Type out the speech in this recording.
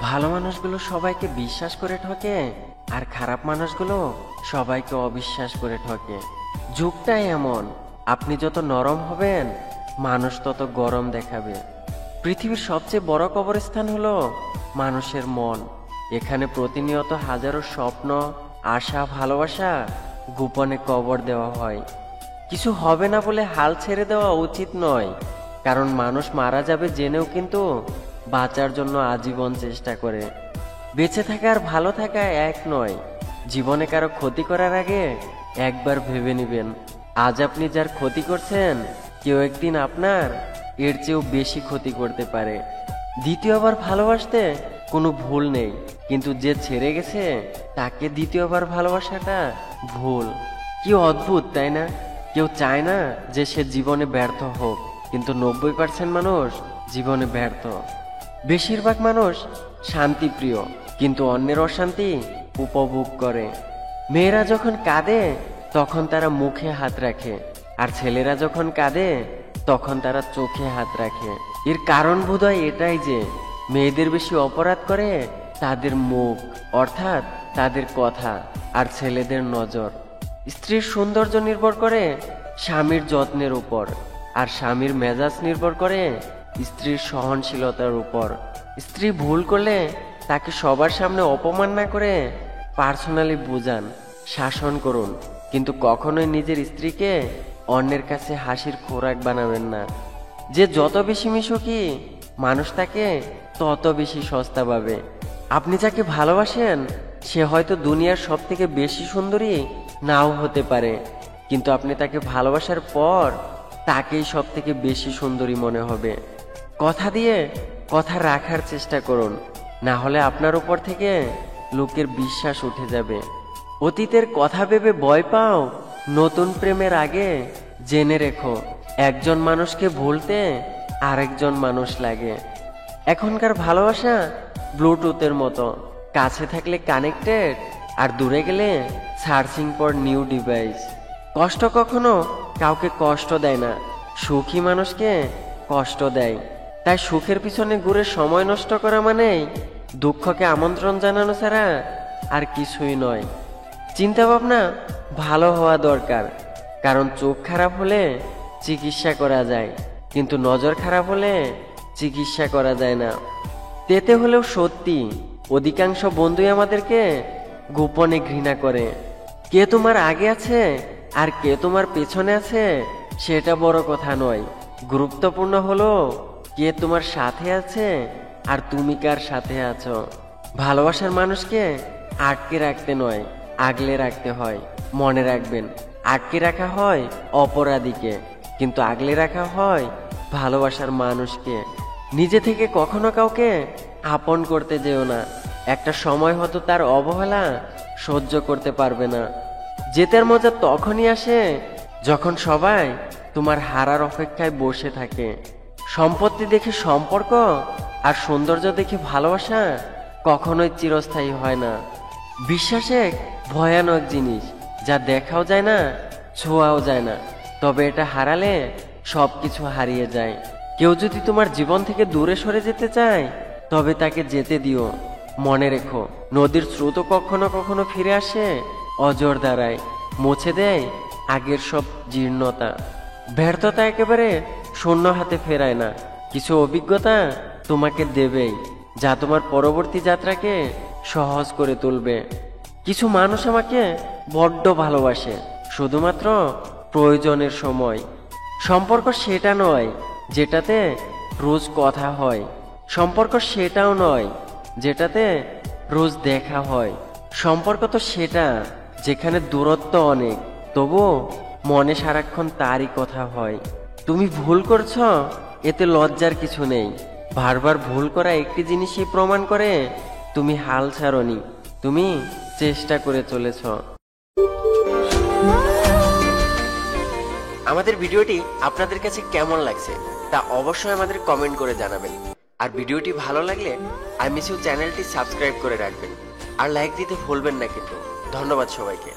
ভালো মানুষগুলো সবাইকে বিশ্বাস করে ঠকে, আর খারাপ মানুষগুলো সবাইকে অবিশ্বাস করে ঠকে। যুগটাই এমন, আপনি যত নরম হবেন মানুষ তত গরম দেখাবে। পৃথিবীর সবচেয়ে বড় কবরস্থান হলো মানুষের মন। এখানে প্রতিনিয়ত হাজারো স্বপ্ন, আশা, ভালোবাসা গোপনে কবর দেওয়া হয়। কিছু হবে না বলে হাল ছেড়ে দেওয়া উচিত নয়, কারণ মানুষ মারা যাবে জেনেও কিন্তু বাঁচার জন্য আজীবন চেষ্টা করে। বেঁচে থাকা আর ভালো থাকা এক নয়। জীবনে কারো ক্ষতি করার আগে একবার ভেবে নেবেন, আজ আপনি যার ক্ষতি করছেন কেউ একদিন আপনার এর চেয়েও বেশি ক্ষতি করতে পারে। দ্বিতীয়বার ভালোবাসতে কোনো ভুল নেই, কিন্তু যে ছেড়ে গেছে তাকে দ্বিতীয়বার ভালোবাসাটা ভুল। কি অদ্ভুত, তাই না? কেউ চায় না যে সে জীবনে ব্যর্থ হোক, কিন্তু 90% মানুষ জীবনে ব্যর্থ। বেশিরভাগ মানুষ শান্তিপ্রিয়, কিন্তু অন্যের অশান্তি উপভোগ করে। মেয়েরা যখন কাঁদে তখন তারা মুখে হাত রাখে, আর ছেলেরা যখন কাঁদে তখন তারা চোখে হাত রাখে। এর কারণ বোধহয় এটাই যে মেয়েদের বেশি অপরাধ করে তাদের মুখ, অর্থাৎ তাদের কথা, আর ছেলেদের নজর। স্ত্রীর সৌন্দর্য নির্ভর করে স্বামীর যত্নের উপর, আর স্বামীর মেজাজ নির্ভর করে স্ত্রীর সহনশীলতার উপর। স্ত্রী ভুল করলে তাকে সবার সামনে অপমান না করে পার্সোনালি বুঝান, শাসন করুন, কিন্তু কখনোই নিজের স্ত্রীকে অন্যের কাছে হাসির খোরাক বানাবেন না। যে যত বেশি মিশুকি মানুষ তাকে তত বেশি সস্তা পাবে। আপনি যাকে ভালোবাসেন সে হয়তো দুনিয়ার সব থেকে বেশি সুন্দরী নাও হতে পারে, কিন্তু আপনি তাকে ভালোবাসার পর তাকেই সব থেকে বেশি সুন্দরী মনে হবে। কথা দিয়ে কথা রাখার চেষ্টা করুন, না হলে আপনার উপর থেকে লোকের বিশ্বাস উঠে যাবে। অতীতের কথা ভেবে ভয় পাও, নতুন প্রেমের আগে জেনে রেখো একজন মানুষকে ভুলতে আরেকজন মানুষ লাগে। এখনকার ভালোবাসা ব্লুটুথের মতো, কাছে থাকলে কানেক্টেড আর দূরে গেলে সার্চিং ফর নিউ ডিভাইস। কষ্ট কখনো কাউকে কষ্ট দেয় না, সুখী মানুষকে কষ্ট দেয়। তাই সুখের পিছনে ঘুরে সময় নষ্ট করা মানেই দুঃখকে আমন্ত্রণ জানানো ছাড়া আর কিছুই নয়। চিন্তা ভাবনা ভালো হওয়া দরকার, কারণ চোখ খারাপ হলে চিকিৎসা করা যায়, কিন্তু নজর খারাপ হলে চিকিৎসা করা যায় না। তেতে হলেও সত্যি, অধিকাংশ বন্ধুই আমাদেরকে গোপনে ঘৃণা করে। কে তোমার আগে আছে আর কে তোমার পেছনে আছে সেটা বড় কথা নয়, গুরুত্বপূর্ণ হলো কে তোমার সাথে আছে আর তুমি কার সাথে আছো। ভালোবাসার মানুষকে আটকে রাখতে নয়, আগলে রাখতে হয়। মনে রাখবেন, আটকে রাখা হয় অপরাধীকে, কিন্তু আগলে রাখা হয় ভালোবাসার মানুষকে। নিজে থেকে কখনো কাউকে আপন করতে যেও না, একটা সময় হয়তো তার অবহেলা সহ্য করতে পারবে না। জেতের মজা তখনই আসে যখন সবাই তোমার হারার অপেক্ষায় বসে থাকে। সম্পত্তি দেখে সম্পর্ক আর সৌন্দর্য দেখে ভালোবাসা কখনোই চিরস্থায়ী হয় না। বিশ্বাস এক ভয়ানক জিনিস, যা দেখাও যায় না, ছোঁয়াও যায় না, তবে এটা হারালে সবকিছু হারিয়ে যায়। কেউ যদি তোমার জীবন থেকে দূরে সরে যেতে চায় তবে তাকে যেতে দিও। মনে রেখো, নদীর স্রোত কখনো কখনো ফিরে আসে অজর দ্বারায়, মুছে দেয় আগের সব জীর্ণতা। ব্যর্থতা একেবারে শূন্য হাতে ফেরায় না, কিছু অভিজ্ঞতা তোমাকে দেবেই, যা তোমার পরবর্তী যাত্রাকে সহজ করে তুলবে। কিছু মানুষ আমাকে বড্ড ভালোবাসে শুধুমাত্র প্রয়োজনের সময়। সম্পর্ক সেটা নয় যেটাতে রোজ কথা হয়, সম্পর্ক সেটাও নয় যেটাতে রোজ দেখা হয়। সম্পর্ক তো সেটা যেখানে দূরত্ব অনেক, তবু মনে সারাক্ষণ তারই কথা হয়। তুমি ভুল করছো, এতে লজ্জার কিছু নেই। বারবার ভুল করা একটি জিনিসই প্রমাণ করে তুমি হাল ছাড়োনি, তুমি চেষ্টা করে চলেছ। আমাদের ভিডিওটি আপনাদের কাছে কেমন লাগছে তা অবশ্যই আমাদের কমেন্ট করে জানাবেন। আর ভিডিওটি ভালো লাগলে আই মিস ইউ চ্যানেলটি সাবস্ক্রাইব করে রাখবেন, আর লাইক দিতে ভুলবেন না কিন্তু। ধন্যবাদ সবাইকে।